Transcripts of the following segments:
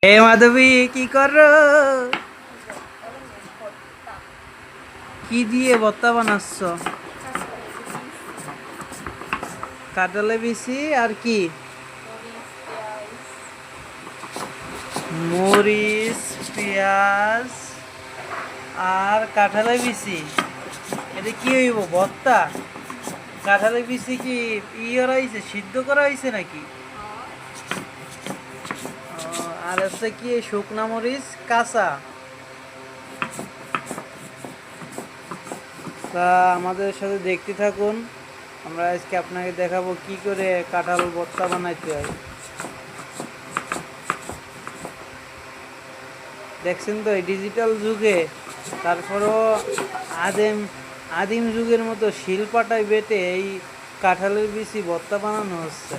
হে মাধবী, কি করো? কি দিয়ে ভর্তা বানাচ্ছ? কাঁঠালে বিচি আর কি? মরিচ, পেঁয়াজ আর কাঁঠালে বিচি। এটা কি হইব, ভর্তা? কাঁঠালে বিচি কি করা হয়েছে, সিদ্ধ করা হয়েছে নাকি? আর হচ্ছে কি শুকনা মরিচ কাঁচা। তা আমাদের সাথে দেখতে থাকুন, আমরা আজকে আপনাকে দেখাবো কি করে কাঁঠাল ভর্তা বানাইতে হয়। দেখছেন তো, এই ডিজিটাল যুগে তারপরও আদিম আদিম যুগের মতো শিলপাটায় বেটে এই কাঁঠালের বিচি ভর্তা বানানো হচ্ছে।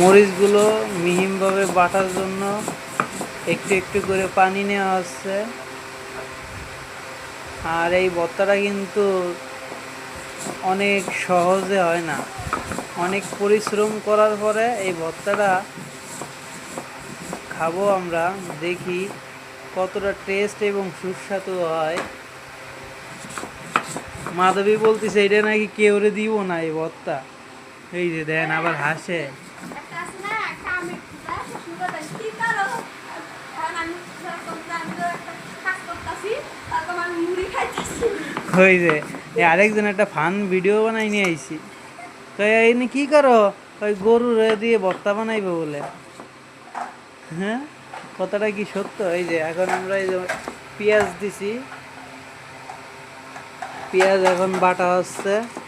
মরিচগুলো মিহিমভাবে বাটার জন্য একটু একটু করে পানি নেওয়া হচ্ছে। আর এই ভর্তাটা কিন্তু অনেক সহজে হয় না, অনেক পরিশ্রম করার পরে এই ভর্তাটা খাবো আমরা, দেখি কতটা টেস্ট এবং সুস্বাদু হয়। মাধবী বলতেছে এটা নাকি কেউরে দিব না এই ভর্তা। এই যে দেন আবার হাসে। ওই যে আরেকজন একটা ফান ভিডিও বানাই নিয়ে আইছি, তো এনে কি করো, ওই গরু দিয়ে ভর্তা বানাইবো বলে। হ্যাঁ, কথাটা কি সত্য? এই যে এখন আমরা এই যে পেঁয়াজ দিছি, পেঁয়াজ এখন বাটা হচ্ছে।